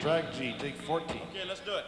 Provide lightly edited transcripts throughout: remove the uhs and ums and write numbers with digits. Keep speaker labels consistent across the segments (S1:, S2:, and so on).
S1: Track G, take 14.
S2: Okay, let's do it.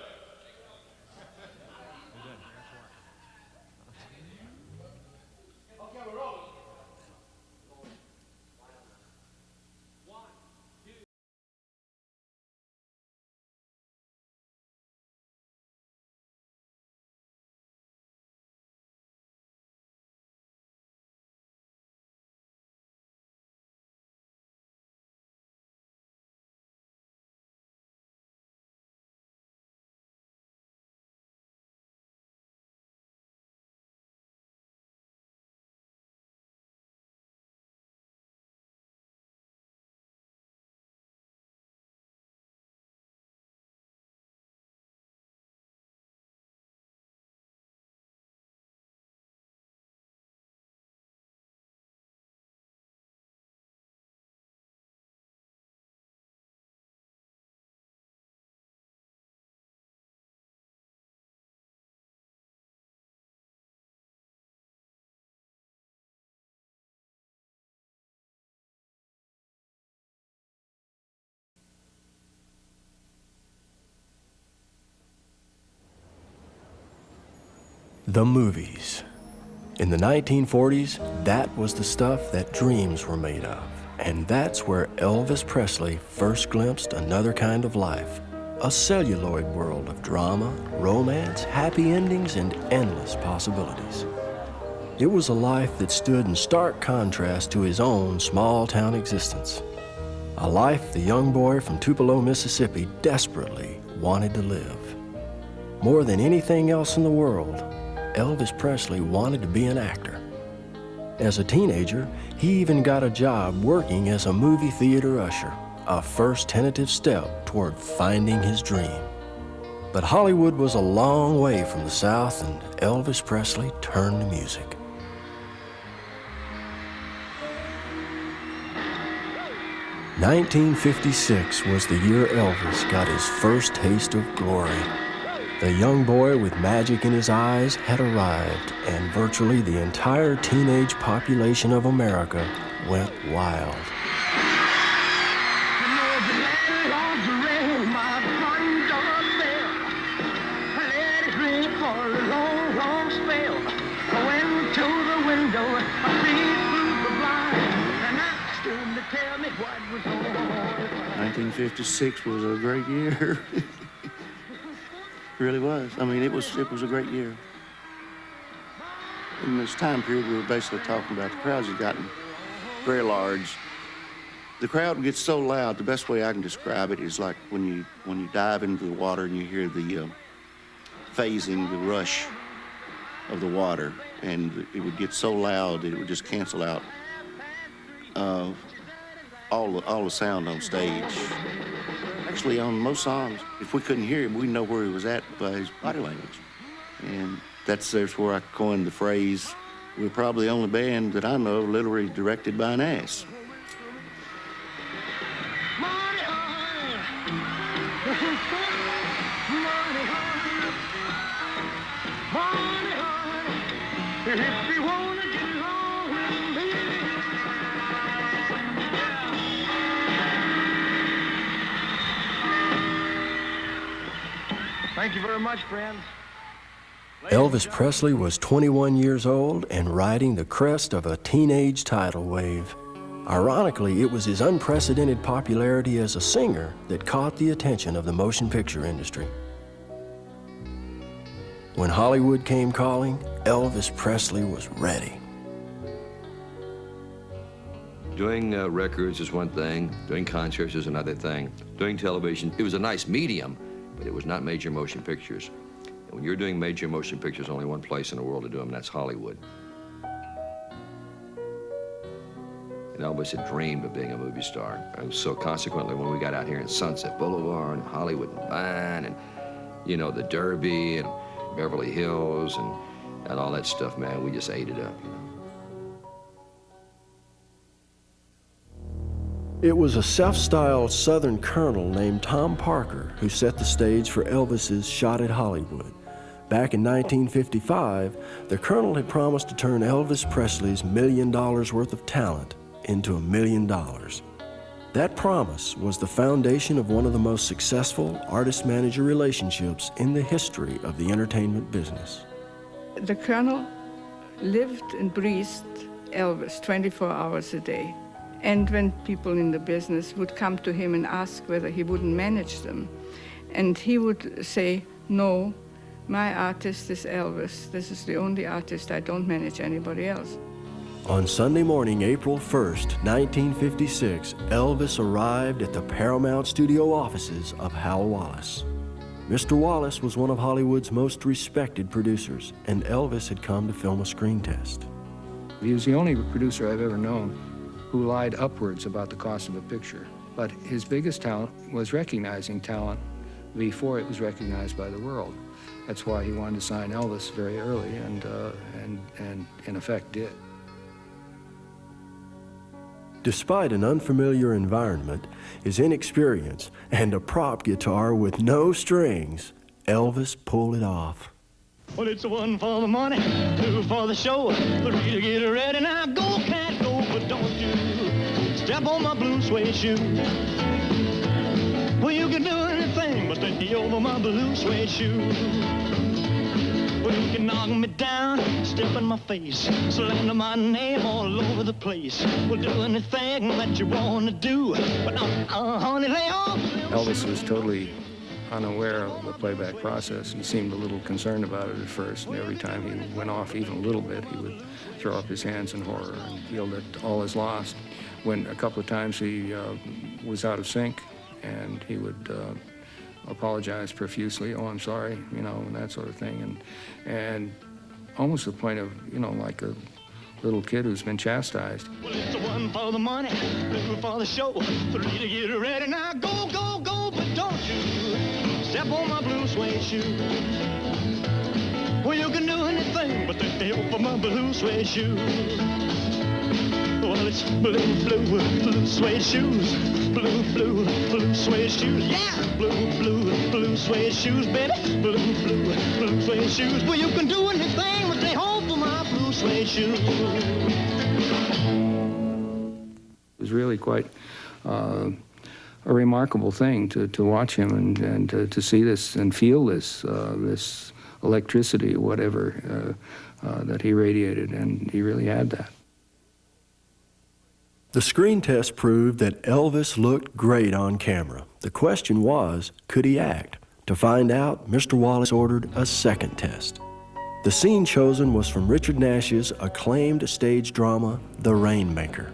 S3: The movies. In the 1940s, that was the stuff that dreams were made of. And that's where Elvis Presley first glimpsed another kind of life. A celluloid world of drama, romance, happy endings, and endless possibilities. It was a life that stood in stark contrast to his own small-town existence. A life the young boy from Tupelo, Mississippi desperately wanted to live. More than anything else in the world, Elvis Presley wanted to be an actor. As a teenager, he even got a job working as a movie theater usher, a first tentative step toward finding his dream. But Hollywood was a long way from the South, and Elvis Presley turned to music. "1956 was the year Elvis got his first taste of glory. The young boy with magic in his eyes had arrived, and virtually the entire teenage population of America went wild.
S4: '56 was a great year. It really was. I mean, it was a great year. In this time period, we were basically talking about the crowds had gotten very large. The crowd gets so loud. The best way I can describe it is like when you dive into the water and you hear the phasing, the rush of the water, and it would get so loud that it would just cancel out all the sound on stage. Actually, on most songs, if we couldn't hear him, we'd know where he was at by his body language. And there's where I coined the phrase, we're probably the only band that I know literally directed by an ass.
S5: Thank you very much, friends.
S3: Elvis Presley was 21 years old and riding the crest of a teenage tidal wave. Ironically, it was his unprecedented popularity as a singer that caught the attention of the motion picture industry. When Hollywood came calling, Elvis Presley was ready.
S6: Doing records is one thing, doing concerts is another thing. Doing television, it was a nice medium, but it was not major motion pictures. And when you're doing major motion pictures, only one place in the world to do them, and that's Hollywood. And Elvis had dreamed of being a movie star. And so consequently, when we got out here in Sunset Boulevard and Hollywood and Vine and, you know, the Derby and Beverly Hills and all that stuff, man, we just ate it up, you know.
S3: It was a self-styled Southern colonel named Tom Parker who set the stage for Elvis's shot at Hollywood. Back in 1955, the colonel had promised to turn Elvis Presley's $1 million worth of talent into $1 million. That promise was the foundation of one of the most successful artist-manager relationships in the history of the entertainment business.
S1: The Colonel lived and breathed Elvis 24 hours a day. And when people in the business would come to him and ask whether he wouldn't manage them, and he would say, "No, my artist is Elvis. This is the only artist. I don't manage anybody else."
S3: On Sunday morning, April 1st, 1956, Elvis arrived at the Paramount studio offices of Hal Wallace. Mr. Wallace was one of Hollywood's most respected producers, and Elvis had come to film a screen test.
S2: He was the only producer I've ever known who lied upwards about the cost of a picture. But his biggest talent was recognizing talent before it was recognized by the world. That's why he wanted to sign Elvis very early, and in effect did.
S3: Despite an unfamiliar environment, his inexperience, and a prop guitar with no strings, Elvis pulled it off.
S7: Well, it's one for the money, two for the show, three to get ready. Now go, cat, go, but don't you step on my blue suede shoe. Well, you can do anything but take me over my blue suede shoe. Well, you can knock me down, step in my face, slander my name all over the place. We'll do anything that you want to do, but honey, lay off.
S2: Elvis was totally unaware of the playback process. He seemed a little concerned about it at first, and every time he went off even a little bit, he would throw up his hands in horror and feel that all is lost. When a couple of times he was out of sync, and he would apologize profusely, "Oh, I'm sorry," you know, and that sort of thing, and almost to the point of, you know, like a little kid who's been chastised.
S7: Well, it's one for the money, two for the show, three to get ready. Now go, go, go, but don't you step on my blue suede shoe. Well, you can do anything but take the help of my blue suede shoe. Well, it's blue, blue, blue suede shoes. Blue, blue, blue suede shoes. Yeah! Blue, blue, blue suede shoes, baby. Blue, blue, blue suede shoes. Well, you can do anything but they hope for my blue suede shoes.
S2: It was really quite a remarkable thing to watch him and to see this and feel this this electricity or whatever that he radiated, and he really had that.
S3: The screen test proved that Elvis looked great on camera. The question was, could he act? To find out, Mr. Wallace ordered a second test. The scene chosen was from Richard Nash's acclaimed stage drama, The Rainmaker.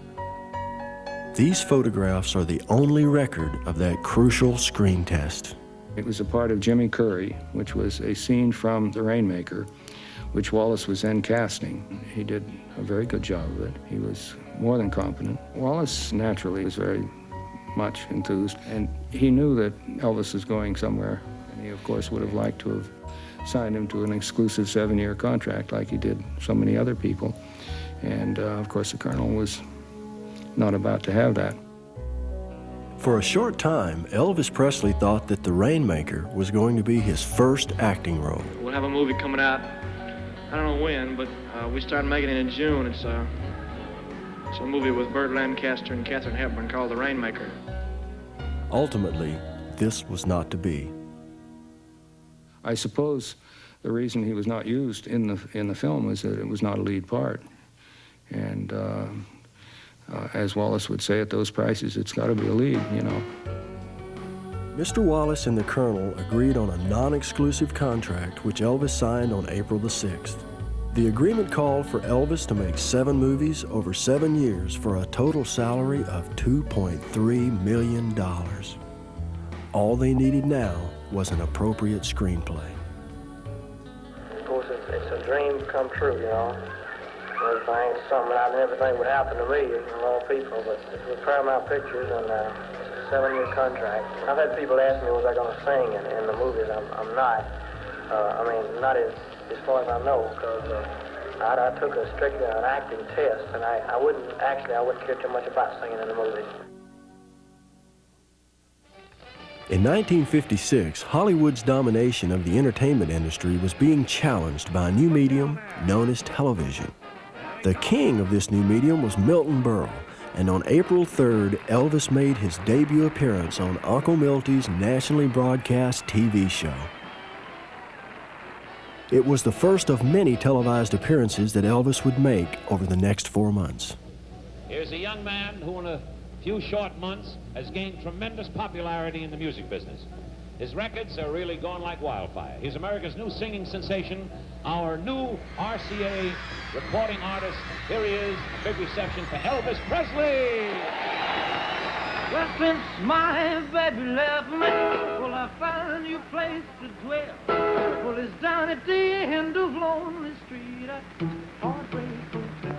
S3: These photographs are the only record of that crucial screen test.
S2: It was a part of Jimmy Curry, which was a scene from The Rainmaker, which Wallace was then casting. He did a very good job of it. He was more than competent. Wallace naturally was very much enthused, and he knew that Elvis was going somewhere, and he of course would have liked to have signed him to an exclusive 7-year contract like he did so many other people. And of course the Colonel was not about to have that.
S3: For a short time, Elvis Presley thought that The Rainmaker was going to be his first acting role.
S8: We'll have a movie coming out, I don't know when, but we started making it in June. It's a movie with Burt Lancaster and Katharine Hepburn called The Rainmaker.
S3: Ultimately, this was not to be.
S2: I suppose the reason he was not used in the film is that it was not a lead part. And as Wallace would say, at those prices, it's got to be a lead, you know.
S3: Mr. Wallace and the Colonel agreed on a non-exclusive contract, which Elvis signed on April the 6th. The agreement called for Elvis to make 7 movies over 7 years for a total salary of $2.3 million. All they needed now was an appropriate screenplay.
S9: Of course, it's a dream come true, you know. Everything, something I never think would happen to me, and a lot of people, but it's with Paramount Pictures, and it's a 7-year contract. I've had people ask me, was I going to sing in the movies? I'm not. I mean, not as far as I know, because I took a strictly an acting test, and I wouldn't care too much about singing in the movies.
S3: In 1956, Hollywood's domination of the entertainment industry was being challenged by a new medium known as television. The king of this new medium was Milton Berle, and on April 3rd, Elvis made his debut appearance on Uncle Milty's nationally broadcast TV show. It was the first of many televised appearances that Elvis would make over the next 4 months.
S10: Here's a young man who in a few short months has gained tremendous popularity in the music business. His records are really going like wildfire. He's America's new singing sensation, our new RCA recording artist. Here he is, a big reception for Elvis Presley.
S11: Well, since my baby left me, well, I found a new place to dwell. Well, it's down at the end of Lonely Street at Heartbreak Hotel.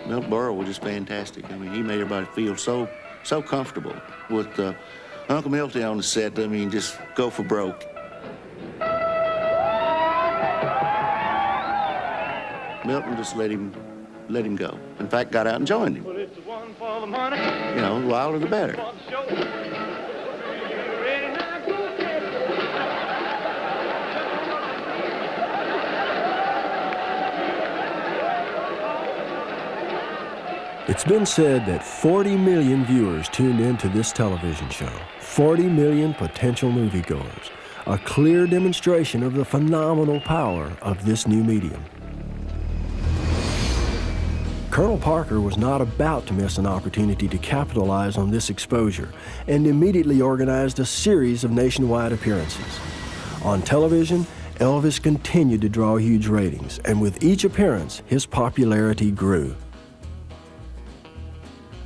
S4: Milton Berle was just fantastic. I mean, he made everybody feel so comfortable. With Uncle Milty on the set, I mean, just go for broke. Milton just let him go. In fact, got out and joined him.
S11: Well, it's the one for the money.
S4: You know, the wilder the better.
S3: It's been said that 40 million viewers tuned into this television show. 40 million potential moviegoers. A clear demonstration of the phenomenal power of this new medium. Colonel Parker was not about to miss an opportunity to capitalize on this exposure and immediately organized a series of nationwide appearances. On television, Elvis continued to draw huge ratings, and with each appearance, his popularity grew.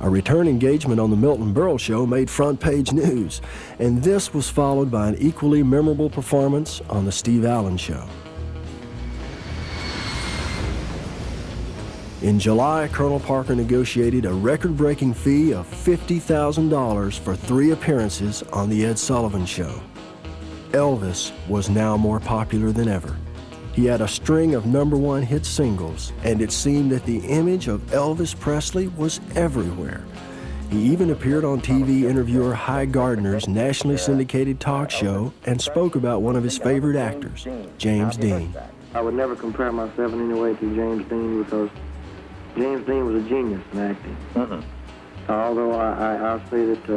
S3: A return engagement on the Milton Berle Show made front-page news, and this was followed by an equally memorable performance on the Steve Allen Show. In July, Colonel Parker negotiated a record-breaking fee of $50,000 for 3 appearances on The Ed Sullivan Show. Elvis was now more popular than ever. He had a string of #1 hit singles, and it seemed that the image of Elvis Presley was everywhere. He even appeared on TV interviewer Hy Gardner's nationally syndicated talk show and spoke about one of his favorite actors, James Dean.
S9: I would never compare myself in any way to James Dean because James Dean was a genius in acting. Although I'll say that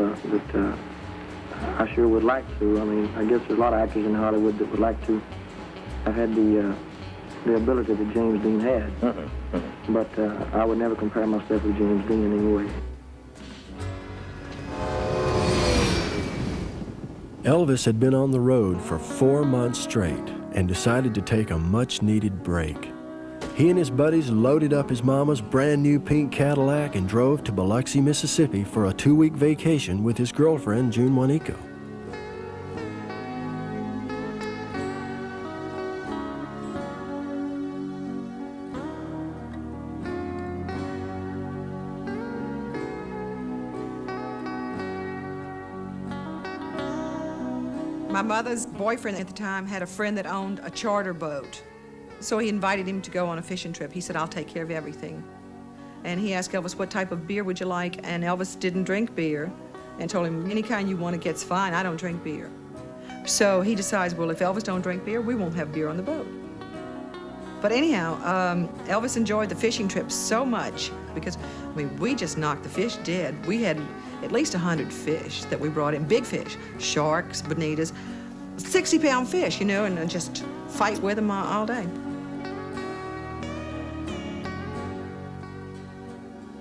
S9: I sure would like to. I mean, I guess there's a lot of actors in Hollywood that would like to have had the ability that James Dean had. But I would never compare myself with James Dean in any way.
S3: Elvis had been on the road for 4 months straight and decided to take a much-needed break. He and his buddies loaded up his mama's brand new pink Cadillac and drove to Biloxi, Mississippi for a 2-week vacation with his girlfriend, June Juanico.
S12: My mother's boyfriend at the time had a friend that owned a charter boat. So he invited him to go on a fishing trip. He said, I'll take care of everything. And he asked Elvis, what type of beer would you like? And Elvis didn't drink beer and told him, any kind you want to get's fine. I don't drink beer. So he decides, well, if Elvis don't drink beer, we won't have beer on the boat. But anyhow, Elvis enjoyed the fishing trip so much because, I mean, we just knocked the fish dead. We had at least 100 fish that we brought in, big fish, sharks, bonitas, 60-pound fish, you know, and just fight with them all day.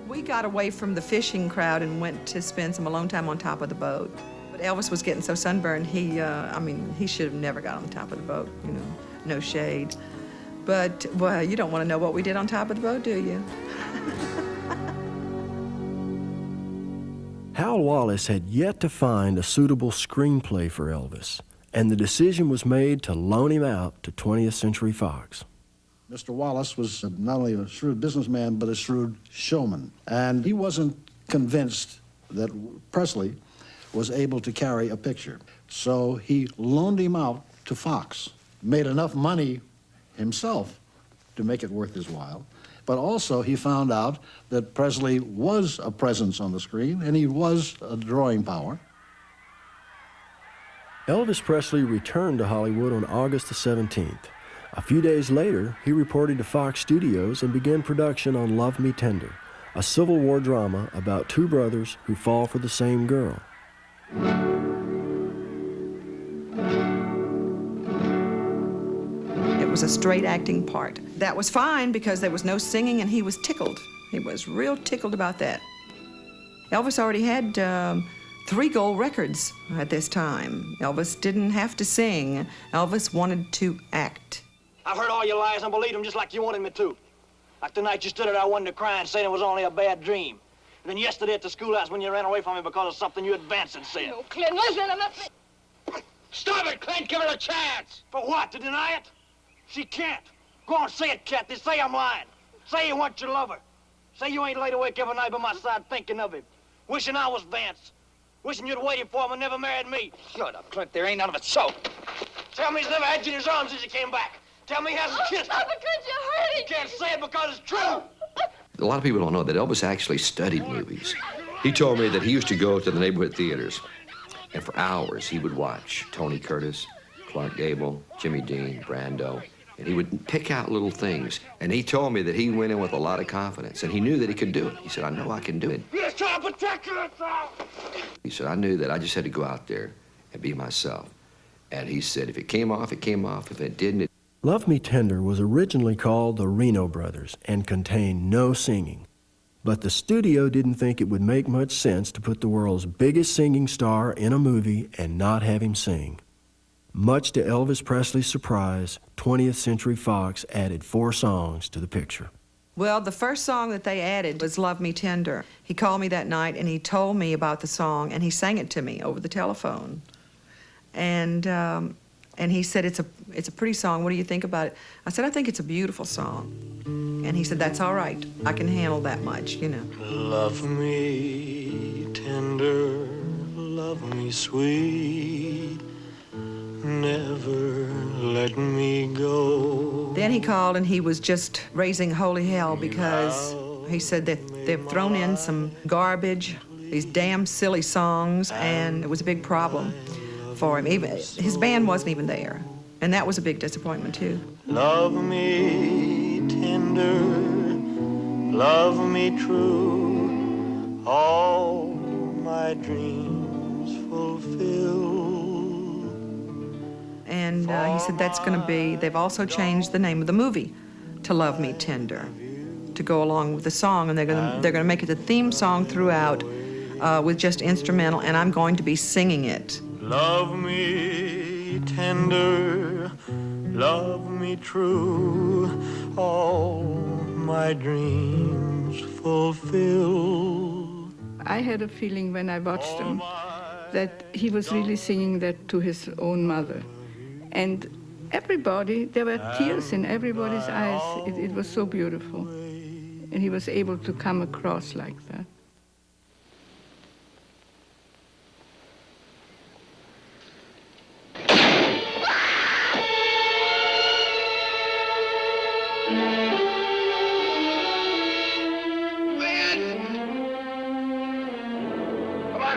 S12: We got away from the fishing crowd and went to spend some alone time on top of the boat. But Elvis was getting so sunburned, I mean, he should have never got on the top of the boat, you know, no shade. But, well, you don't want to know what we did on top of the boat, do you?
S3: Hal Wallace had yet to find a suitable screenplay for Elvis, and the decision was made to loan him out to 20th Century Fox.
S13: Mr. Wallace was not only a shrewd businessman, but a shrewd showman. And he wasn't convinced that Presley was able to carry a picture. So he loaned him out to Fox, made enough money himself to make it worth his while. But also he found out that Presley was a presence on the screen and he was a drawing power.
S3: Elvis Presley returned to Hollywood on August the 17th. A few days later, he reported to Fox Studios and began production on Love Me Tender, a Civil War drama about two brothers who fall for the same girl.
S12: It was a straight acting part. That was fine because there was no singing and he was tickled. He was real tickled about that. Elvis already had 3 gold records at this time. Elvis didn't have to sing. Elvis wanted to act.
S14: I've heard all your lies and believed them just like you wanted me to. Like the night you stood at our window crying, saying it was only a bad dream. And then yesterday at the schoolhouse when you ran away from me because of something you advanced and said.
S15: No, Clint, listen, I'm not...
S14: Stop it, Clint! Give her a chance! For what, to deny it? She can't. Go on, say it, Kathy. Say I'm lying. Say you want your lover. Say you ain't laid awake every night by my side thinking of him. Wishing I was Vance. Wishing you'd waited for him and never married me. Shut up, Clint. There ain't none of it so. Tell me he's never had you in his arms since he came back. Tell me he hasn't kissed
S15: Stop
S14: her.
S15: it, Clint, you hurt him.
S14: You can't say it because it's true.
S6: A lot of people don't know that Elvis actually studied movies. He told me that he used to go to the neighborhood theaters, and for hours he would watch Tony Curtis, Clark Gable, Jimmy Dean, Brando, and he would pick out little things. And he told me that he went in with a lot of confidence, and he knew that he could do it. He said, I know I can do it.
S14: You're just trying to protect yourself.
S6: He said, I knew that I just had to go out there and be myself. And he said, if it came off, it came off. If it didn't, it...
S3: Love Me Tender was originally called the Reno Brothers and contained no singing. But the studio didn't think it would make much sense to put the world's biggest singing star in a movie and not have him sing. Much to Elvis Presley's surprise, 20th Century Fox added 4 songs to the picture.
S12: Well, the first song that they added was Love Me Tender. He called me that night and he told me about the song and he sang it to me over the telephone. And he said, it's a pretty song. What do you think about it? I said, I think it's a beautiful song. And he said, that's all right. I can handle that much, you know.
S11: Love me tender, love me sweet, never let me go.
S12: Then he called and he was just raising holy hell because he said that they've thrown in some garbage, these damn silly songs, and it was a big problem for him. Even his band wasn't even there, and that was a big disappointment too.
S11: Love me tender, love me true, all my dreams fulfill.
S12: And he said that's going to be, they've also changed the name of the movie to Love Me Tender to go along with the song, and they're going to make it the theme song throughout with just instrumental, and I'm going to be singing it.
S11: Love me tender, love me true, all my dreams fulfill.
S1: I had a feeling when I watched him that he was really singing that to his own mother. And everybody, there were tears in everybody's eyes. It was so beautiful. And he was able to come across like that.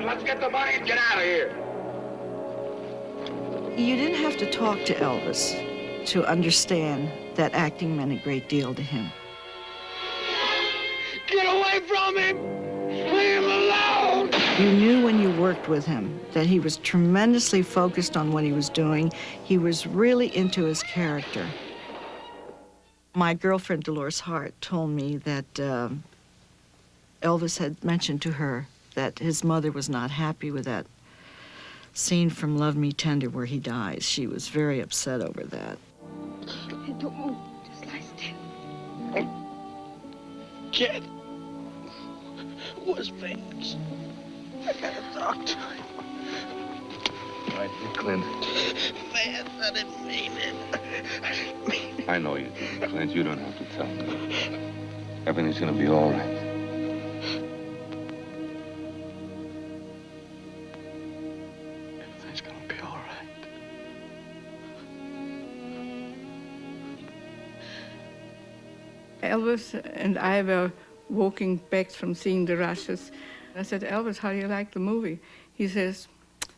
S14: Let's get the money and get out of here.
S16: You didn't have to talk to Elvis to understand that acting meant a great deal to him.
S14: Get away from him! Leave him alone!
S16: You knew when you worked with him that he was tremendously focused on what he was doing. He was really into his character. My girlfriend, Dolores Hart, told me that Elvis had mentioned to her that his mother was not happy with that scene from Love Me Tender where he dies. She was very upset over that.
S15: Don't move. Just lie still.
S14: Kid, where's Vance? I gotta talk to him.
S17: Right, Clint.
S14: Vance, I didn't mean it. I didn't mean it.
S17: I know you did, Clint. You don't have to tell me. Everything's gonna be all right.
S14: Everything's gonna be all right.
S1: Elvis and I were walking back from seeing the Rushes. I said, Elvis, how do you like the movie? He says,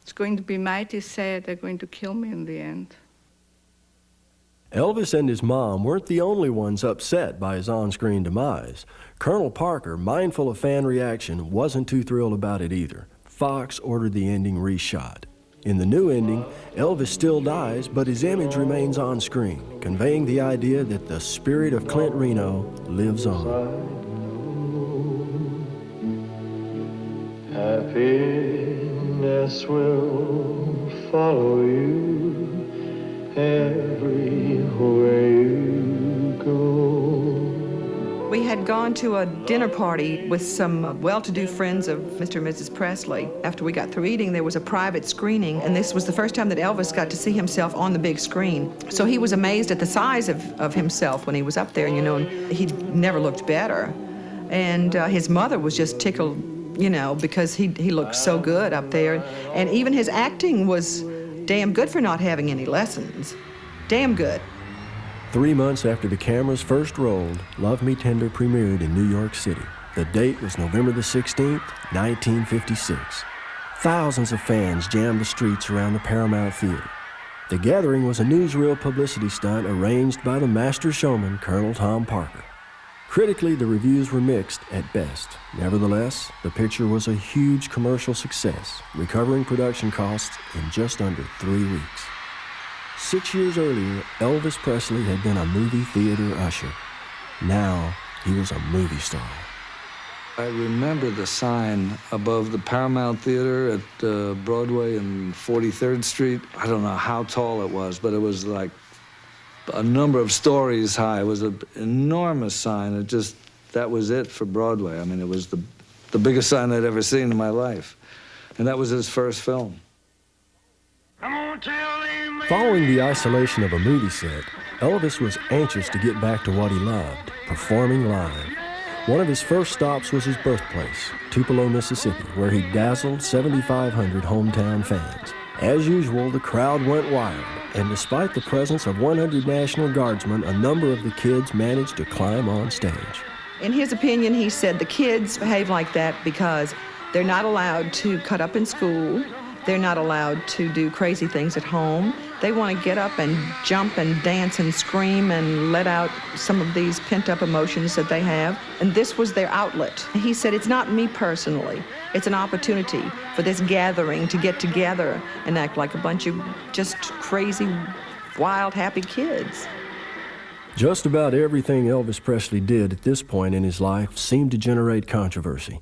S1: It's going to be mighty sad. They're going to kill me in the end.
S3: Elvis and his mom weren't the only ones upset by his on-screen demise. Colonel Parker, mindful of fan reaction, wasn't too thrilled about it either. Fox ordered the ending reshot. In the new ending, Elvis still dies, but his image remains on screen, conveying the idea that the spirit of Clint Reno lives on.
S7: Happiness will follow you everywhere you go.
S12: We had gone to a dinner party with some well-to-do friends of Mr. and Mrs. Presley. After we got through eating, there was a private screening, and this was the first time that Elvis got to see himself on the big screen. So he was amazed at the size of himself when he was up there, you know, and he never looked better. And his mother was just tickled, you know, because he looked so good up there. And even his acting was damn good for not having any lessons. Damn good.
S3: 3 months after the cameras first rolled, Love Me Tender premiered in New York City. The date was November the 16th, 1956. Thousands of fans jammed the streets around the Paramount Theater. The gathering was a newsreel publicity stunt arranged by the master showman, Colonel Tom Parker. Critically, the reviews were mixed at best. Nevertheless, the picture was a huge commercial success, recovering production costs in just under 3 weeks. 6 years earlier, Elvis Presley had been a movie theater usher. Now, he was a movie star.
S18: I remember the sign above the Paramount Theater at Broadway and 43rd Street. I don't know how tall it was, but it was like a number of stories high. It was an enormous sign. That was it for Broadway. I mean, it was the biggest sign I'd ever seen in my life. And that was his first film.
S3: Following the isolation of a movie set, Elvis was anxious to get back to what he loved, performing live. One of his first stops was his birthplace, Tupelo, Mississippi, where he dazzled 7,500 hometown fans. As usual, the crowd went wild, and despite the presence of 100 National Guardsmen, a number of the kids managed to climb on stage.
S12: In his opinion, he said the kids behave like that because they're not allowed to cut up in school. They're not allowed to do crazy things at home. They want to get up and jump and dance and scream and let out some of these pent-up emotions that they have. And this was their outlet. He said, it's not me personally. It's an opportunity for this gathering to get together and act like a bunch of just crazy, wild, happy kids.
S3: Just about everything Elvis Presley did at this point in his life seemed to generate controversy.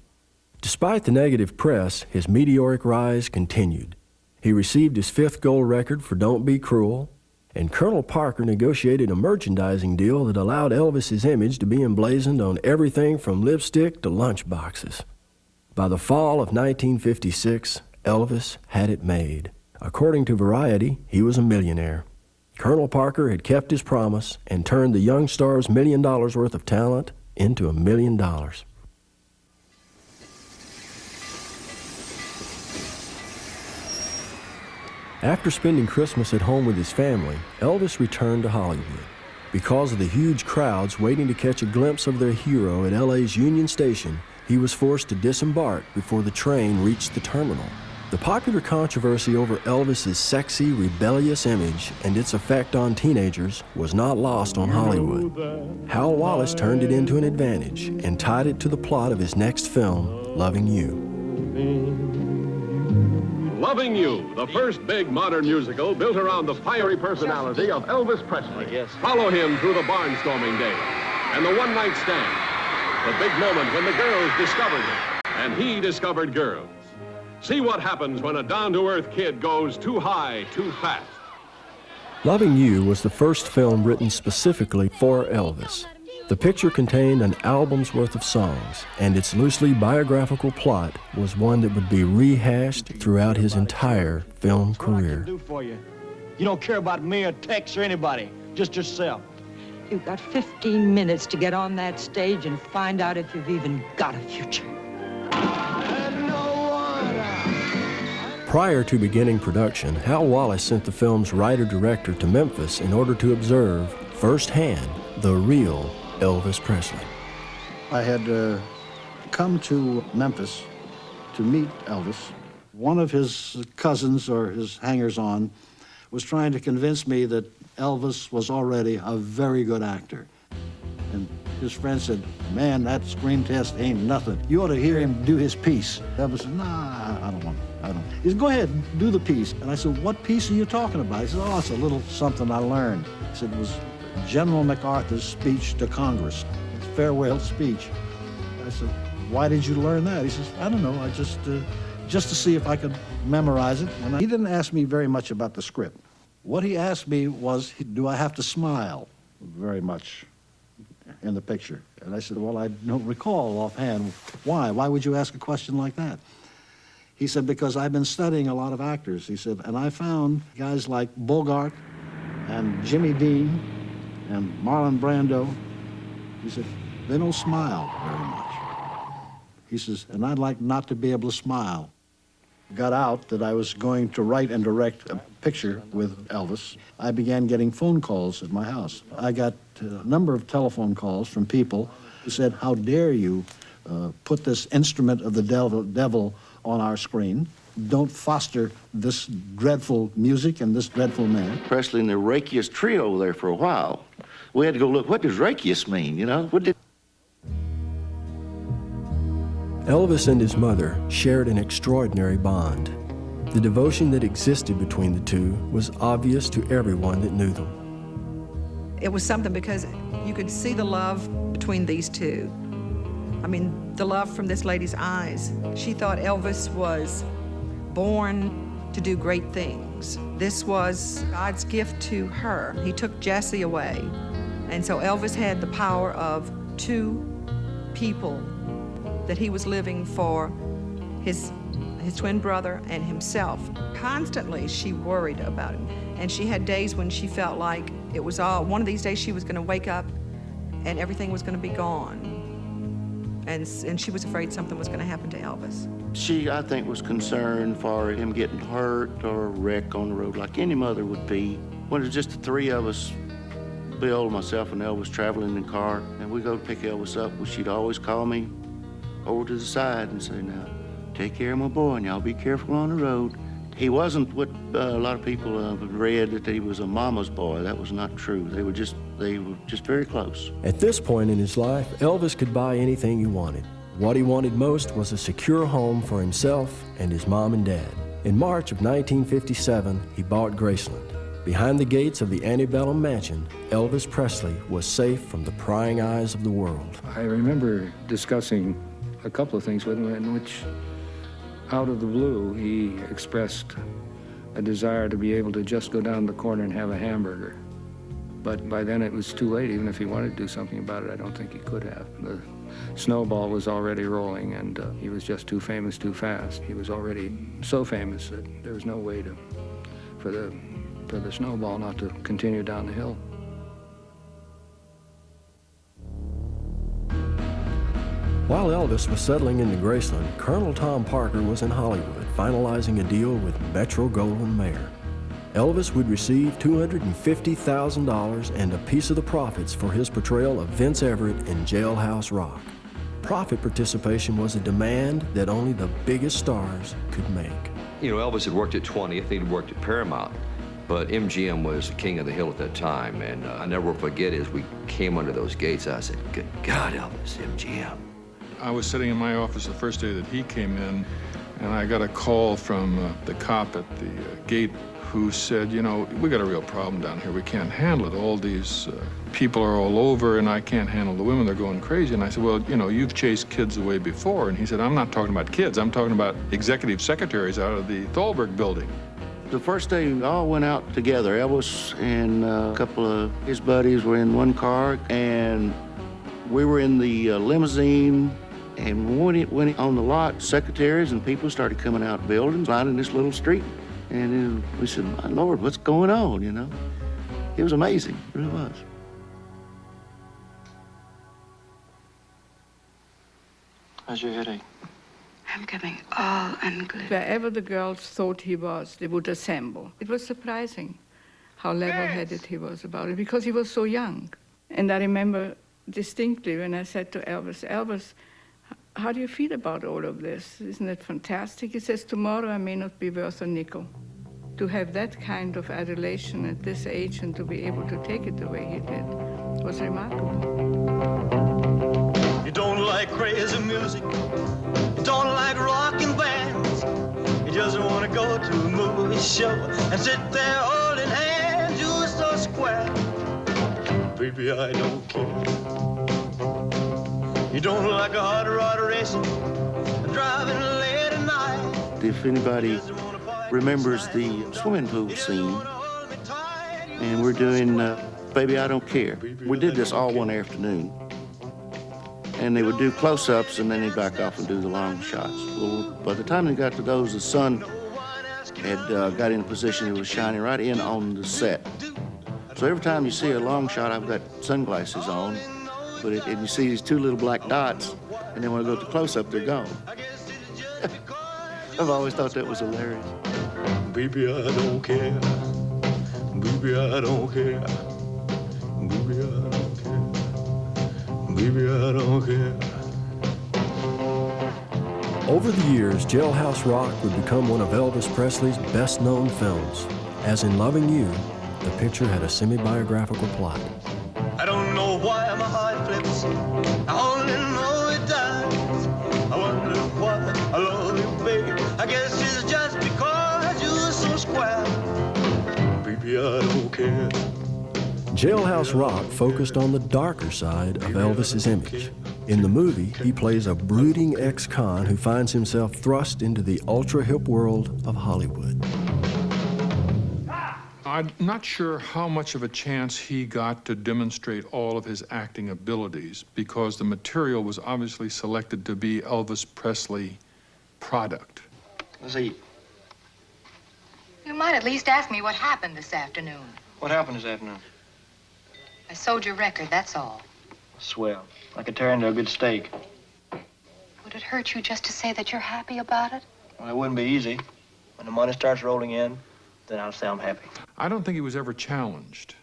S3: Despite the negative press, his meteoric rise continued. He received his 5th gold record for Don't Be Cruel, and Colonel Parker negotiated a merchandising deal that allowed Elvis's image to be emblazoned on everything from lipstick to lunchboxes. By the fall of 1956, Elvis had it made. According to Variety, he was a millionaire. Colonel Parker had kept his promise and turned the young star's $1 million worth of talent into $1 million. After spending Christmas at home with his family, Elvis returned to Hollywood. Because of the huge crowds waiting to catch a glimpse of their hero at LA's Union Station, he was forced to disembark before the train reached the terminal. The popular controversy over Elvis's sexy, rebellious image and its effect on teenagers was not lost on Hollywood. Hal Wallace turned it into an advantage and tied it to the plot of his next film, Loving You.
S19: Loving You, the first big modern musical built around the fiery personality of Elvis Presley. Yes. Follow him through the barnstorming days and the one-night stand, the big moment when the girls discovered him and he discovered girls. See what happens when a down-to-earth kid goes too high, too fast.
S3: Loving You was the first film written specifically for Elvis. The picture contained an album's worth of songs, and its loosely biographical plot was one that would be rehashed throughout his entire film career.
S14: You don't care about me or Tex or anybody, just yourself.
S20: You've got 15 minutes to get on that stage and find out if you've even got a future.
S3: Prior to beginning production, Hal Wallace sent the film's writer-director to Memphis in order to observe firsthand the real Elvis Presley.
S13: I had come to Memphis to meet Elvis one of his cousins or his hangers-on was trying to convince me that Elvis was already a very good actor. And his friend said, man, that screen test ain't nothing. You ought to hear him do his piece. Elvis said, nah, I don't want to. I don't. He said, go ahead, do the piece. And I said, what piece are you talking about? He said, oh, it's a little something I learned. He said, it was General MacArthur's speech to Congress, his farewell speech. I said, why did you learn that? He says, I don't know, I just to see if I could memorize it. And he didn't ask me very much about the script. What he asked me was, do I have to smile very much in the picture? And I said, well, I don't recall offhand. Why? Why would you ask a question like that? He said, because I've been studying a lot of actors. He said, and I found guys like Bogart and Jimmy Dean and Marlon Brando. He said, they don't smile very much. He says, and I'd like not to be able to smile. Got out that I was going to write and direct a picture with Elvis. I began getting phone calls at my house. I got a number of telephone calls from people who said, how dare you put this instrument of the devil on our screen? Don't foster this dreadful music and this dreadful man.
S4: Presley and the rakiest trio there for a while. We had to go look, what does rakiest mean, you know? What did...
S3: Elvis and his mother shared an extraordinary bond. The devotion that existed between the two was obvious to everyone that knew them.
S12: It was something because you could see the love between these two. I mean, the love from this lady's eyes. She thought Elvis was born to do great things. This was God's gift to her. He took Jesse away. And so Elvis had the power of two people that he was living for his twin brother and himself. Constantly, she worried about him. And she had days when she felt like it was all, one of these days she was going to wake up and everything was going to be gone. And she was afraid something was going to happen to Elvis.
S4: She, I think, was concerned for him getting hurt or wrecked on the road like any mother would be. When it was just the three of us, Bill, myself, and Elvis traveling in the car, and we go to pick Elvis up, well, she'd always call me over to the side and say, now, take care of my boy, and y'all be careful on the road. He wasn't what a lot of people have read, that he was a mama's boy. That was not true. They were just very close.
S3: At this point in his life, Elvis could buy anything he wanted. What he wanted most was a secure home for himself and his mom and dad. In March of 1957, he bought Graceland. Behind the gates of the antebellum mansion, Elvis Presley was safe from the prying eyes of the world.
S2: I remember discussing a couple of things with him in which, out of the blue, he expressed a desire to be able to just go down the corner and have a hamburger. But by then it was too late. Even if he wanted to do something about it, I don't think he could have. The snowball was already rolling, and he was just too famous too fast. He was already so famous that there was no way for the snowball not to continue down the hill.
S3: While Elvis was settling into Graceland, Colonel Tom Parker was in Hollywood, finalizing a deal with Metro-Goldwyn-Mayer. Elvis would receive $250,000 and a piece of the profits for his portrayal of Vince Everett in Jailhouse Rock. Profit participation was a demand that only the biggest stars could make.
S6: You know, Elvis had worked at 20th, he'd worked at Paramount, but MGM was king of the hill at that time, and I never will forget as we came under those gates, I said, good God, Elvis, MGM.
S21: I was sitting in my office the first day that he came in, and I got a call from the cop at the gate who said, you know, we got a real problem down here. We can't handle it. All these people are all over, and I can't handle the women. They're going crazy. And I said, well, you know, you've chased kids away before. And he said, I'm not talking about kids. I'm talking about executive secretaries out of the Thalberg building.
S4: The first day, we all went out together. Elvis and a couple of his buddies were in one car, and we were in the limousine. And when it went on the lot, secretaries and people started coming out buildings, lining this little street. And we said, my Lord, what's going on, you know? It was amazing, it really was.
S22: How's your headache?
S1: I'm coming all unglued. Wherever the girls thought he was, they would assemble. It was surprising how level-headed he was about it, because he was so young. And I remember distinctly when I said to Elvis, Elvis, how do you feel about all of this? Isn't it fantastic? He says, tomorrow I may not be worth a nickel. To have that kind of adulation at this age and to be able to take it the way he did was remarkable.
S7: You don't like crazy music, you don't like rockin' bands, you just want to go to a movie show and sit there holding hands. You're so square, baby, I don't care. You don't like a hot rod racing, driving late at night.
S4: If anybody remembers the swimming pool scene, and we're doing Baby, I Don't Care. We did this all one afternoon. And they would do close-ups, and then they'd back off and do the long shots. Well, by the time they got to those, the sun had got in a position it was shining right in on the set. So every time you see a long shot, I've got sunglasses on, and you see these two little black dots, and then when I go to close-up, they're gone. I've always thought that was hilarious.
S7: Baby, I don't care. Baby, I don't care. Baby, I don't care. Baby, I don't care.
S3: Over the years, Jailhouse Rock would become one of Elvis Presley's best-known films. As in Loving You, the picture had a semi-biographical plot.
S7: I don't know why my heart flips. I only know it does. I wonder why I love you, baby. I guess it's just because you're so square. Baby, I don't care.
S3: Jailhouse Rock focused on the darker side of Elvis's image. In the movie, he plays a brooding ex-con who finds himself thrust into the ultra-hip world of Hollywood.
S21: I'm not sure how much of a chance he got to demonstrate all of his acting abilities because the material was obviously selected to be Elvis Presley product.
S14: Let's eat.
S5: You might at least ask me what happened this afternoon.
S14: What happened this afternoon?
S5: I sold your record, that's all.
S14: Swell. I could tear into a good steak.
S5: Would it hurt you just to say that you're happy about it?
S14: Well, it wouldn't be easy. When the money starts rolling in, then I'll say I'm happy.
S21: I don't think he was ever challenged.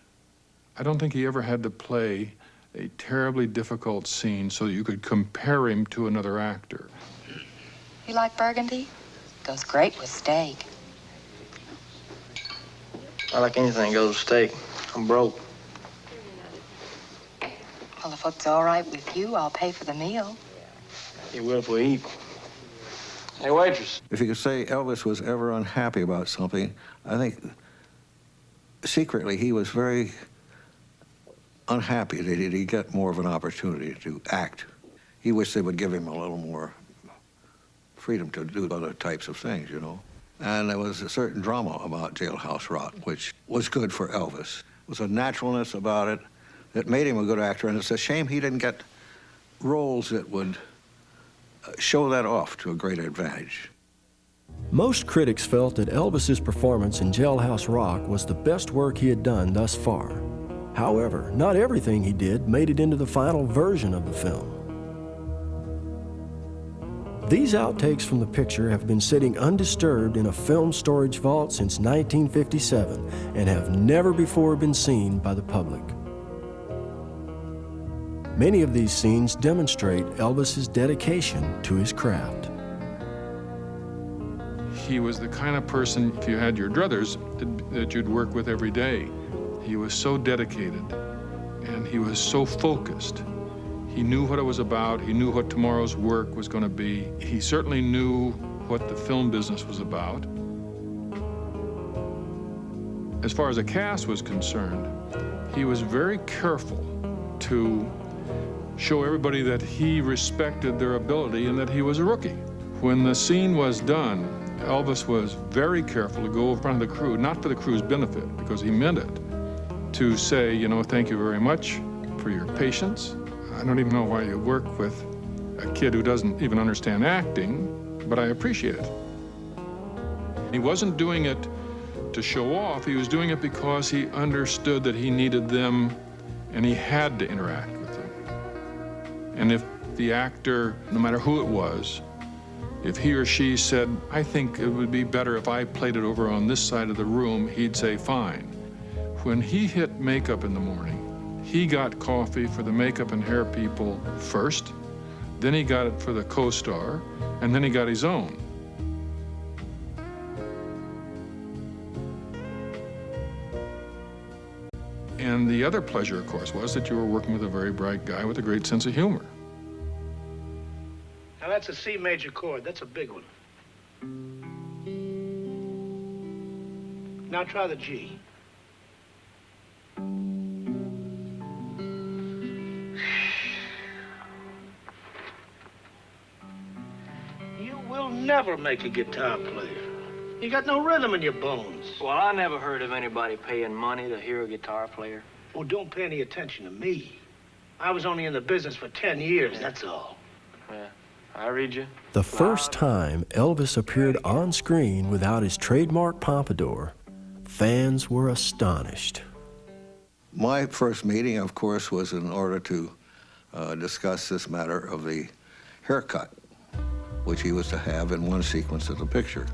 S21: I don't think he ever had to play a terribly difficult scene so that you could compare him to another actor.
S5: You like burgundy? Goes great with steak.
S14: I like anything that goes with steak. I'm broke.
S5: Well, if it's all right with you, I'll pay for the meal.
S14: You will if we eat. Hey, waitress.
S8: If you could say Elvis was ever unhappy about something, I think secretly he was very unhappy that he didn't get more of an opportunity to act. He wished they would give him a little more freedom to do other types of things, you know. And there was a certain drama about Jailhouse Rock, which was good for Elvis. There was a naturalness about it that made him a good actor, and it's a shame he didn't get roles that would show that off to a great advantage.
S3: Most critics felt that Elvis's performance in Jailhouse Rock was the best work he had done thus far. However, not everything he did made it into the final version of the film. These outtakes from the picture have been sitting undisturbed in a film storage vault since 1957 and have never before been seen by the public. Many of these scenes demonstrate Elvis's dedication to his craft.
S21: He was the kind of person, if you had your druthers, that you'd work with every day. He was so dedicated, and he was so focused. He knew what it was about. He knew what tomorrow's work was going to be. He certainly knew what the film business was about. As far as the cast was concerned, he was very careful to show everybody that he respected their ability and that he was a rookie. When the scene was done, Elvis was very careful to go in front of the crew, not for the crew's benefit, because he meant it, to say, you know, thank you very much for your patience. I don't even know why you work with a kid who doesn't even understand acting, but I appreciate it. He wasn't doing it to show off. He was doing it because he understood that he needed them and he had to interact with them. And if the actor, no matter who it was, if he or she said, I think it would be better if I played it over on this side of the room, he'd say, fine. When he hit makeup in the morning, he got coffee for the makeup and hair people first. Then he got it for the co-star, and then he got his own. And the other pleasure, of course, was that you were working with a very bright guy with a great sense of humor.
S14: Now that's a C major chord. That's a big one. Now try the G. You will never make a guitar player. You got no rhythm in your bones.
S11: Well, I never heard of anybody paying money to hear a guitar player.
S14: Oh, don't pay any attention to me. I was only in the business for 10 years, that's all.
S11: Yeah, I read you.
S3: The first time Elvis appeared on screen without his trademark pompadour, fans were astonished.
S8: My first meeting, of course, was in order to discuss this matter of the haircut, which he was to have in one sequence of the picture.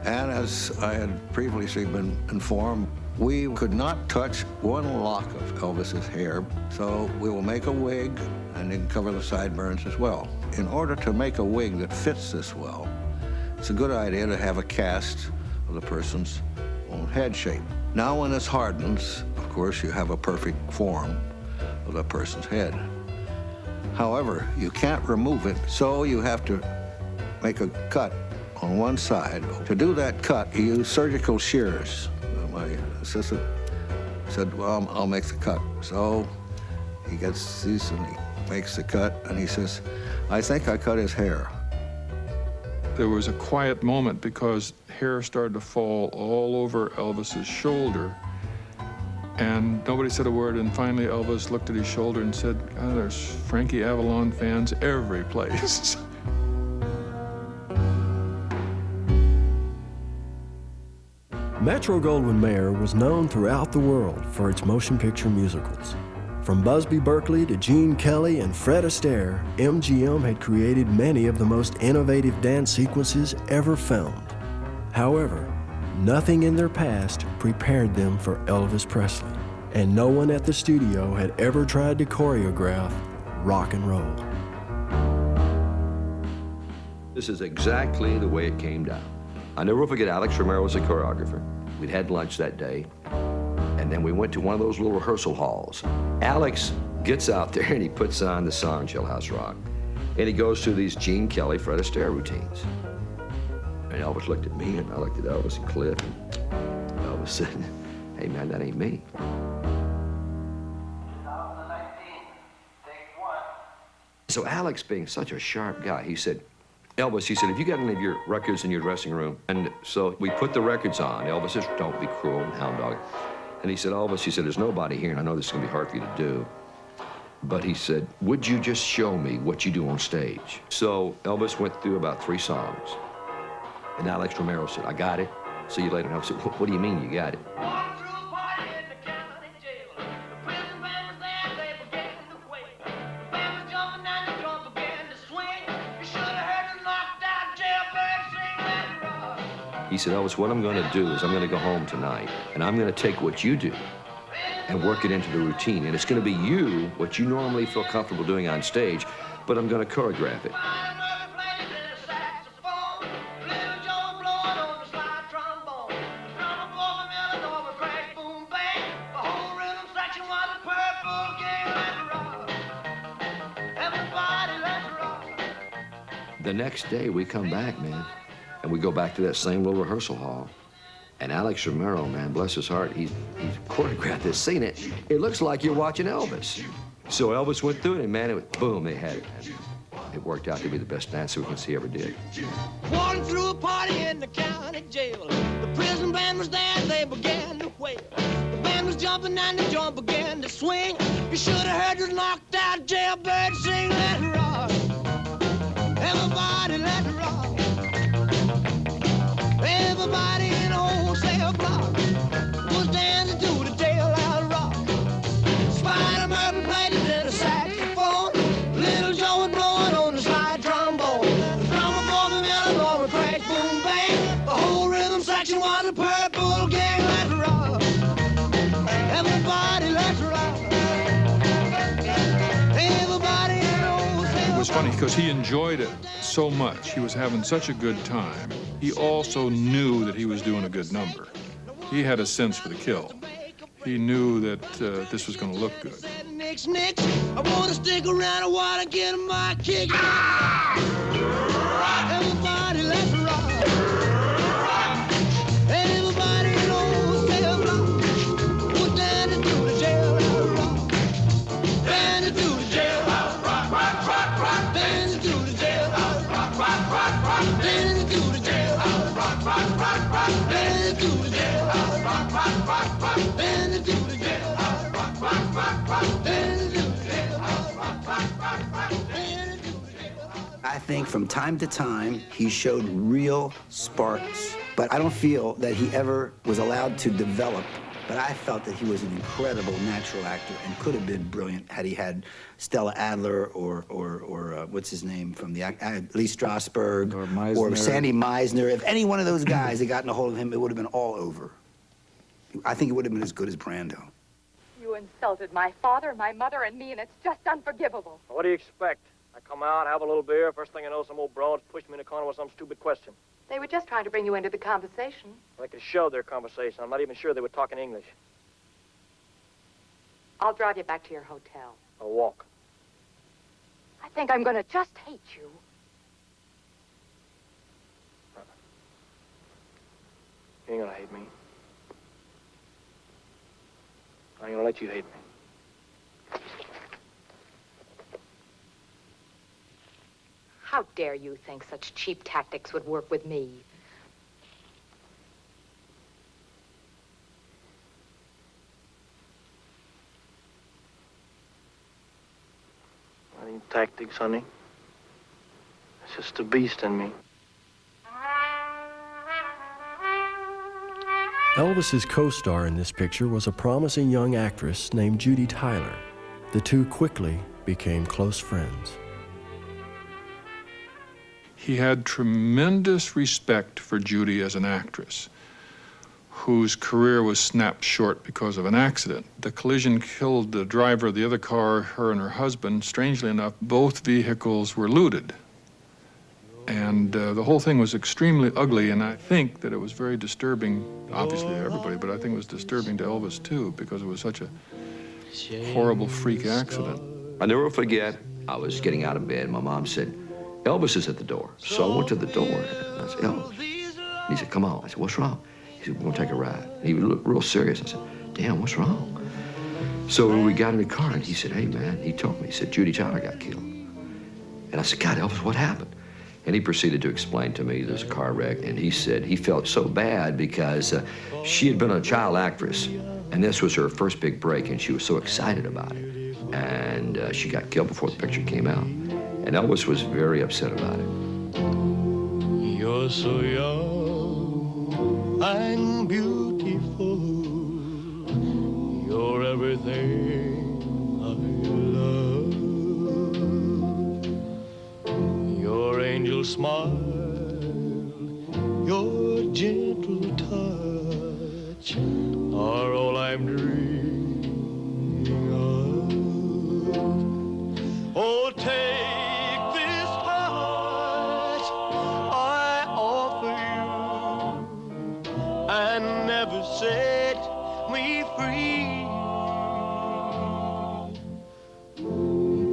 S8: And as I had previously been informed, we could not touch one lock of Elvis's hair, so we will make a wig and then cover the sideburns as well. In order to make a wig that fits this well, it's a good idea to have a cast of the person's own head shape. Now when this hardens, of course, you have a perfect form of the person's head. However, you can't remove it, so you have to make a cut on one side. To do that cut, you use surgical shears. My assistant said, well, I'll make the cut. So he gets these and he makes the cut, and he says, I think I cut his hair.
S21: There was a quiet moment because hair started to fall all over Elvis's shoulder, and nobody said a word, and finally Elvis looked at his shoulder and said, God, there's Frankie Avalon fans every place.
S3: Metro-Goldwyn-Mayer was known throughout the world for its motion picture musicals. From Busby Berkeley to Gene Kelly and Fred Astaire, MGM had created many of the most innovative dance sequences ever filmed. However, nothing in their past prepared them for Elvis Presley, and no one at the studio had ever tried to choreograph rock and roll.
S6: This is exactly the way it came down. I never will forget, Alex Romero was a choreographer. We'd had lunch that day, and then we went to one of those little rehearsal halls. Alex gets out there and he puts on the song Jailhouse Rock, and he goes through these Gene Kelly, Fred Astaire routines. And Elvis looked at me, and I looked at Elvis and Cliff, and Elvis said, hey man, that ain't me. So Alex, being such a sharp guy, he said, Elvis, he said, have you got any of your records in your dressing room? And so we put the records on. Elvis says, don't be cruel, hound dog. And he said, Elvis, he said, there's nobody here, and I know this is going to be hard for you to do. But he said, would you just show me what you do on stage? So Elvis went through about 3 songs. And Alex Romero said, I got it. See you later. And I said, what do you mean you got it? He said, Elvis, what I'm going to do is I'm going to go home tonight, and I'm going to take what you do and work it into the routine. And it's going to be you, what you normally feel comfortable doing on stage, but I'm going to choreograph it. The next day, we come back, man. And we go back to that same little rehearsal hall. And Alex Romero, man, bless his heart, he's choreographed this scene. It looks like you're watching Elvis. So Elvis went through it, and man, it was, boom, they had it. And it worked out to be the best dance sequence he ever did.
S11: Walking through a party in the county jail. The prison band was there, they began to wail. The band was jumping and the joint began to swing. You should have heard this knocked out jailbird sing, let it rock. Everybody let it rock. Everybody in the wholesale block was dancing to the jailhouse rock. Spider Murphy played it in a saxophone. Little Joe was blowing on the slide trombone. The drummer for the melon with crack, boom, bang. The whole rhythm section was a purple gang. Let's rock. Everybody, let's rock. Everybody in the
S21: because he enjoyed it so much. He was having such a good time. He also knew that he was doing a good number. He had a sense for the kill. He knew that this was going to look good.
S11: Next, I wanna stick around, I wanna get my kick. Everybody, let's rock. Everybody knows they're block. We're down to do the jailhouse rock. Down to do the jailhouse rock, rock, rock, rock. Down to do the jailhouse rock, rock, rock, rock. Down to do the jailhouse rock, rock, rock, rock. Down to do the jailhouse rock, rock, rock, rock. Down to do the jailhouse rock, rock, rock, rock. Down to do the jailhouse rock, rock, rock, rock.
S9: I think from time to time, he showed real sparks, but I don't feel that he ever was allowed to develop. But I felt that he was an incredible natural actor and could have been brilliant had he had Stella Adler or what's his name from the Lee Strasberg or Sandy Meisner. If any one of those guys had gotten a hold of him, it would have been all over. I think it would have been as good as Brando.
S5: You insulted my father, my mother, and me, and it's just unforgivable.
S10: What do you expect? I come out, have a little beer, first thing I know, some old broads push me in the corner with some stupid question.
S5: They were just trying to bring you into the conversation.
S10: I could show their conversation. I'm not even sure they were talking English.
S5: I'll drive you back to your hotel.
S10: I'll walk.
S5: I think I'm going to just hate you.
S10: You ain't gonna hate me. I ain't gonna let you hate me.
S5: How dare you think such cheap tactics would work with me?
S10: I ain't tactics, honey. It's just the beast in me.
S3: Elvis's co-star in this picture was a promising young actress named Judy Tyler. The two quickly became close friends.
S21: He had tremendous respect for Judy as an actress, whose career was snapped short because of an accident. The collision killed the driver of the other car, her and her husband. Strangely enough, both vehicles were looted. And the whole thing was extremely ugly, and I think that it was very disturbing, obviously to everybody, but I think it was disturbing to Elvis too, because it was such a horrible freak accident.
S6: I never forget, I was getting out of bed, and my mom said, Elvis is at the door. So I went to the door, and I said, Elvis. And he said, come on. I said, what's wrong? He said, we're gonna take a ride. He looked real serious. I said, damn, what's wrong? So when we got in the car, and he said, hey man, he told me, he said, Judy Tyler got killed. And I said, God, Elvis, what happened? And he proceeded to explain to me there's a car wreck, and he said he felt so bad because she had been a child actress, and this was her first big break, and she was so excited about it. And she got killed before the picture came out. And Elvis was very upset about it.
S11: You're so young and beautiful. You're everything I love. Your angel smile, your gentle touch are all I'm dreaming of. Oh, take set me free,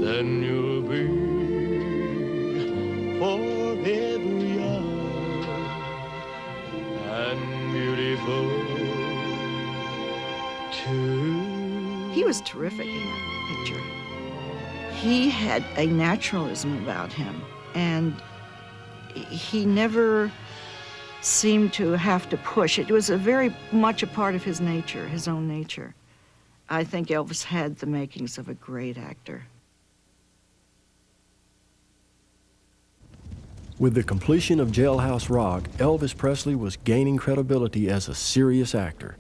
S11: then you'll be forever young and beautiful too.
S16: He was terrific in that picture. He had a naturalism about him, and he never seemed to have to push. It was very much a part of his nature, his own nature. I think Elvis had the makings of a great actor.
S3: With the completion of Jailhouse Rock, Elvis Presley was gaining credibility as a serious actor.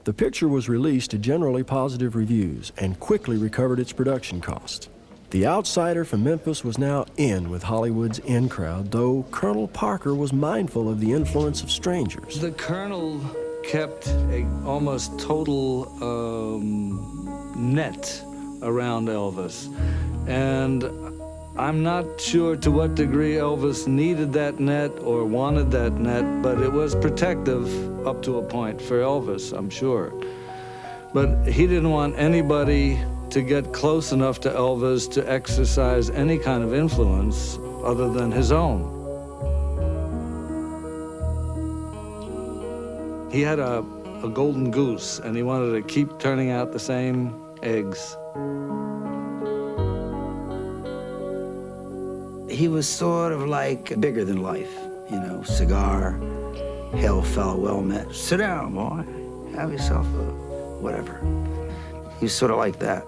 S3: The picture was released to generally positive reviews and quickly recovered its production costs. The outsider from Memphis was now in with Hollywood's in crowd, though Colonel Parker was mindful of the influence of strangers.
S18: The Colonel kept an almost total net around Elvis. And I'm not sure to what degree Elvis needed that net or wanted that net, but it was protective up to a point for Elvis, I'm sure. But he didn't want anybody to get close enough to Elvis to exercise any kind of influence other than his own. He had a golden goose, and he wanted to keep turning out the same eggs.
S9: He was sort of like bigger than life, you know, cigar, hail fellow, well met. Sit down, boy, have yourself a whatever. He was sort of like that.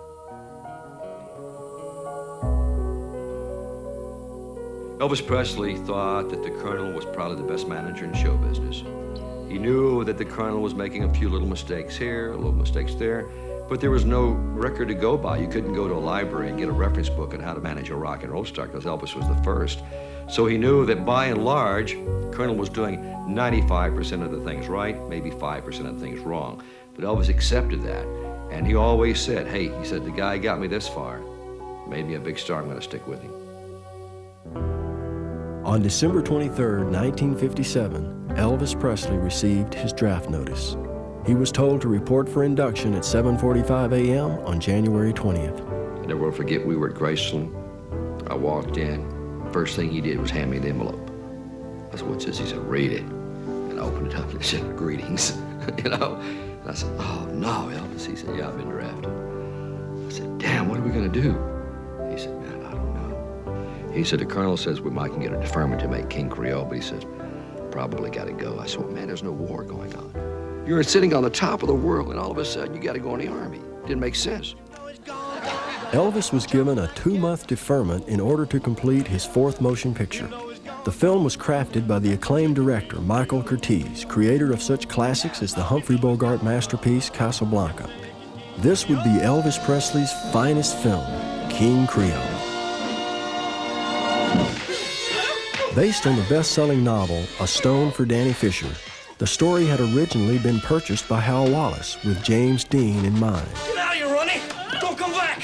S6: Elvis Presley thought that the Colonel was probably the best manager in show business. He knew that the Colonel was making a few little mistakes here, little mistakes there, but there was no record to go by. You couldn't go to a library and get a reference book on how to manage a rock and roll star because Elvis was the first. So he knew that by and large, Colonel was doing 95% of the things right, maybe 5% of the things wrong. But Elvis accepted that, and he always said, hey, he said, the guy got me this far, made me a big star, I'm gonna stick with him.
S3: On December 23, 1957, Elvis Presley received his draft notice. He was told to report for induction at 7:45 a.m. on January 20th.
S6: I never will forget, we were at Graceland. I walked in. First thing he did was hand me the envelope. I said, what's this? He said, read it. And I opened it up and it said, greetings, you know? And I said, oh, no, Elvis. He said, yeah, I've been drafted. I said, damn, what are we gonna do? He said, man, I don't know. He said, the Colonel says we might can get a deferment to make King Creole, but he says, probably gotta go. I said, well, man, there's no war going on. You're sitting on the top of the world, and all of a sudden, you got to go in the Army. Didn't make sense.
S3: Elvis was given a 2-month deferment in order to complete his 4th motion picture. The film was crafted by the acclaimed director, Michael Curtiz, creator of such classics as the Humphrey Bogart masterpiece, Casablanca. This would be Elvis Presley's finest film, King Creole. Based on the best-selling novel, A Stone for Danny Fisher, the story had originally been purchased by Hal Wallace with James Dean in mind.
S14: Get out of here, Ronnie! Don't come back!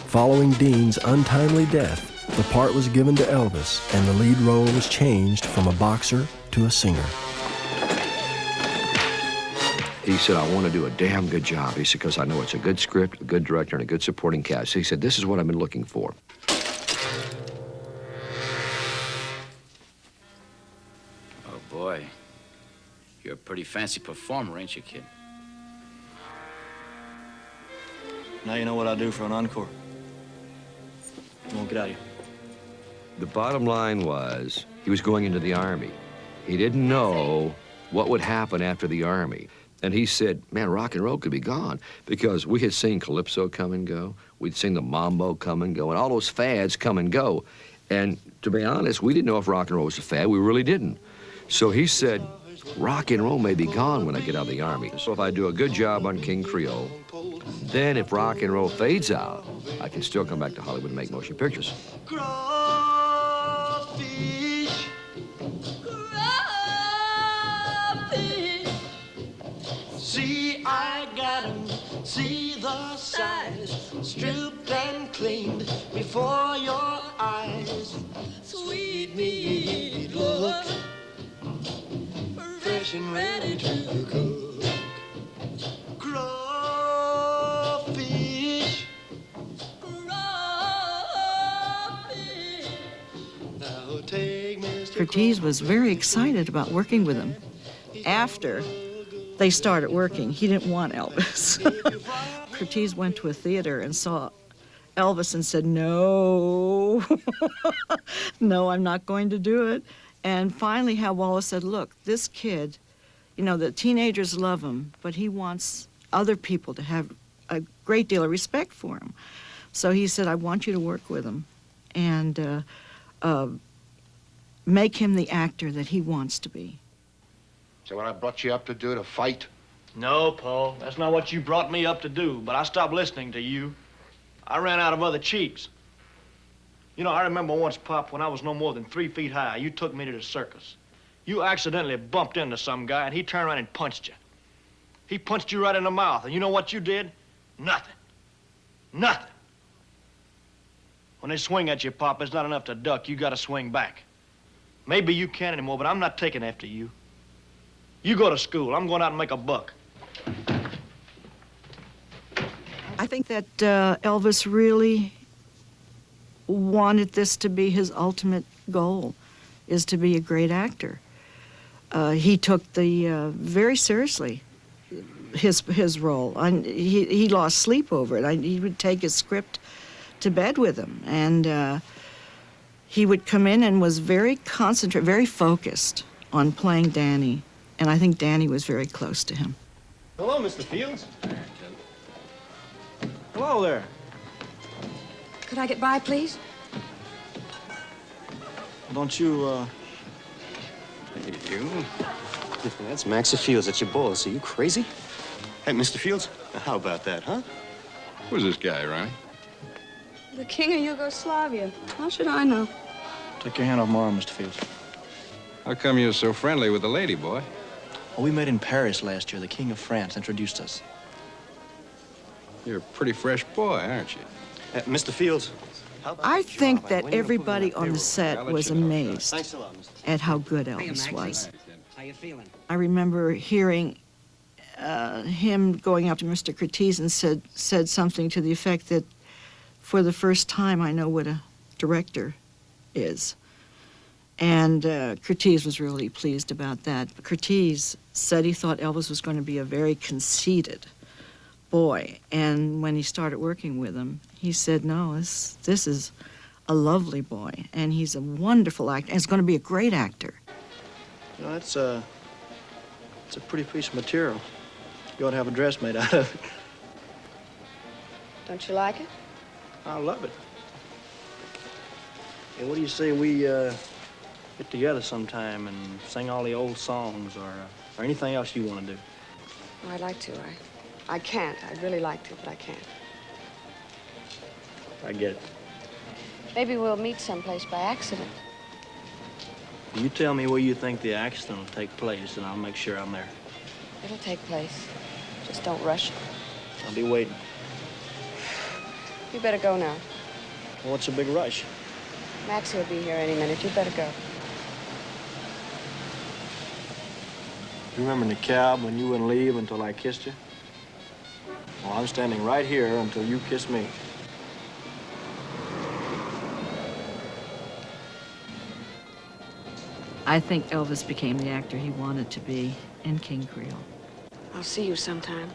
S3: Following Dean's untimely death, the part was given to Elvis, and the lead role was changed from a boxer to a singer.
S6: He said, I want to do a damn good job. He said, because I know it's a good script, a good director, and a good supporting cast. He said, this is what I've been looking for.
S15: Boy, you're a pretty fancy performer, ain't you, kid?
S10: Now you know what I'll do for an encore. I won't get out of here.
S6: The bottom line was, he was going into the Army. He didn't know what would happen after the Army. And he said, man, rock and roll could be gone, because we had seen Calypso come and go. We'd seen the Mambo come and go, and all those fads come and go. And to be honest, we didn't know if rock and roll was a fad. We really didn't. So he said, rock and roll may be gone when I get out of the Army. So if I do a good job on King Creole, then if rock and roll fades out, I can still come back to Hollywood and make motion pictures.
S14: Crawfish, crawfish. See, I got 'em, see the size, stripped and cleaned before your eyes. Sweet meat, look, fresh and ready to cook. Crawfish, crawfish. Now take Mr.
S16: Curtiz was very excited about working with him. After they started working, he didn't want Elvis. Curtiz went to a theater and saw Elvis and said, no, no, I'm not going to do it. And finally, Hal Wallace said, look, this kid, you know, the teenagers love him, but he wants other people to have a great deal of respect for him. So he said, I want you to work with him and make him the actor that he wants to be.
S17: So what I brought you up to do, to fight?
S10: No, Paul, that's not what you brought me up to do, but I stopped listening to you. I ran out of other cheeks. You know, I remember once, Pop, when I was no more than 3 feet high, you took me to the circus. You accidentally bumped into some guy, and he turned around and punched you. He punched you right in the mouth, and you know what you did? Nothing. Nothing. When they swing at you, Pop, it's not enough to duck. You gotta swing back. Maybe you can't anymore, but I'm not taking after you. You go to school. I'm going out and make a buck.
S16: I think that Elvis really wanted this to be his ultimate goal, is to be a great actor. He took very seriously his role. He lost sleep over it. He would take his script to bed with him, and he would come in and was very concentrated, very focused on playing Danny, and I think Danny was very close to him.
S10: Hello, Mr. Fields. Hello there.
S19: Could I get by, please?
S10: Don't you,
S20: You? That's Maxie Fields. That's your boss. Are you crazy? Hey, Mr. Fields, how about that, huh?
S17: Who's this guy, Ronnie?
S19: The king of Yugoslavia. How should I know?
S10: Take your hand off my arm, Mr. Fields.
S17: How come you're so friendly with the lady, boy?
S10: Well, we met in Paris last year. The King of France introduced us.
S17: You're a pretty fresh boy, aren't you?
S20: Mr. Fields.
S16: I think that everybody on the set was amazed at how good Elvis was.
S19: How you feeling?
S16: I remember hearing him going up to Mr. Curtiz and said something to the effect that, for the first time, I know what a director is. And Curtiz was really pleased about that. Curtiz said he thought Elvis was going to be a very conceited boy. And when he started working with him, he said, no, this is a lovely boy. And he's a wonderful actor. And he's going to be a great actor.
S10: You know, it's a pretty piece of material. You ought to have a dress made out of it.
S19: Don't you like it?
S10: I love it. Hey, what do you say we get together sometime and sing all the old songs or anything else you want to do?
S19: Oh, I'd like to. I can't. I'd really like to, but I can't.
S10: I get it.
S19: Maybe we'll meet someplace by accident.
S10: You tell me where you think the accident will take place, and I'll make sure I'm there.
S19: It'll take place. Just don't rush it.
S10: I'll be waiting.
S19: You better go now.
S10: Well, what's a big rush?
S19: Maxie will be here any minute. You better go.
S10: You remember in the cab when you wouldn't leave until I kissed you? Well, I'm standing right here until you kiss me.
S16: I think Elvis became the actor he wanted to be in King Creole.
S19: I'll see you sometime.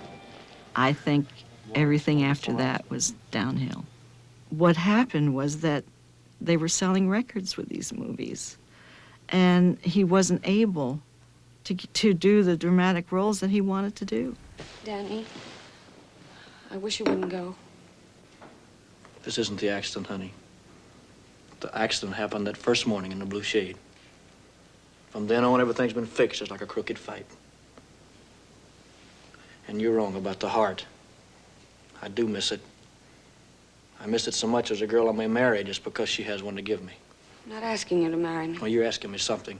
S16: I think everything after that was downhill. What happened was that they were selling records with these movies, and he wasn't able to do the dramatic roles that he wanted to do.
S19: Danny, I wish you wouldn't go.
S10: This isn't the accident, honey. The accident happened that first morning in the Blue Shade. From then on, everything's been fixed just like a crooked fight. And you're wrong about the heart. I do miss it. I miss it so much as a girl I may marry just because she has one to give me.
S19: I'm not asking you to marry me.
S10: Well, you're asking me something.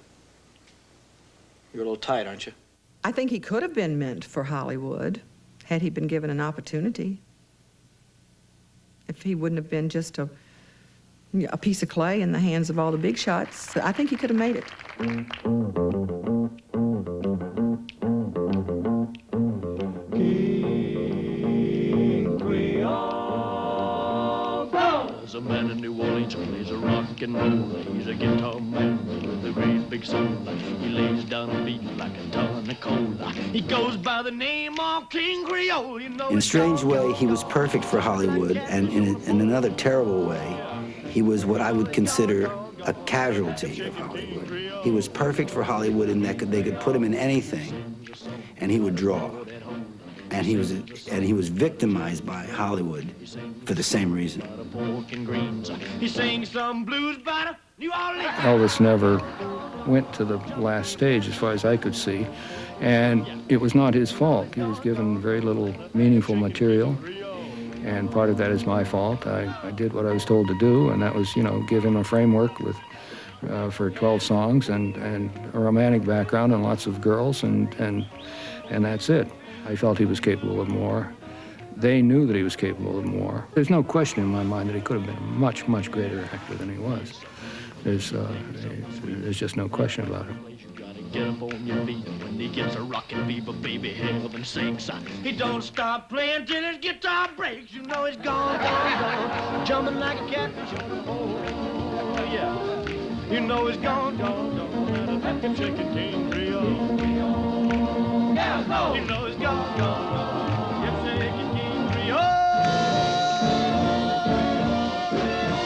S10: You're a little tight, aren't you?
S12: I think he could have been meant for Hollywood had he been given an opportunity. If he wouldn't have been just a piece of clay in the hands of all the big shots, I think he could have made it.
S7: There's a man in New Orleans who plays a rock and roll. He's a guitar man with a great big soul. He lays down a beat like a ton of coal. He goes by the name of King Creole. You know,
S9: In a strange way, he was perfect for Hollywood, and in another terrible way, he was what I would consider a casualty of Hollywood. He was perfect for Hollywood in that they could put him in anything, and he would draw. And he was victimized by Hollywood for the same reason.
S7: He sings some blues by the New Orleans.
S2: Elvis never went to the last stage as far as I could see, and it was not his fault. He was given very little meaningful material, and part of that is my fault. I did what I was told to do, and that was, give him a framework with for 12 songs and a romantic background and lots of girls, and that's it. I felt he was capable of more, They knew that he was capable of more. There's no question in my mind that he could have been a much, much greater actor than he was. There's just no question about it.
S7: Get up on your feet when he gets a rockin' fever, baby, heaven sinks. He don't stop playing till his guitar breaks. You know he's gone, gone, gone, jumping like a catfish on the pole. Oh, yeah. You know he's gone, gone, gone, and a chicken King Creole. Yeah, no. You know he's gone, gone, gone, chicken King Creole.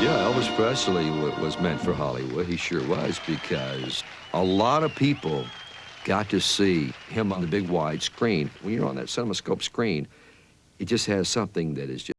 S6: Yeah, Elvis Presley was meant for Hollywood. He sure was, because a lot of people got to see him on the big wide screen. When you're on that CinemaScope screen, it just has something that is just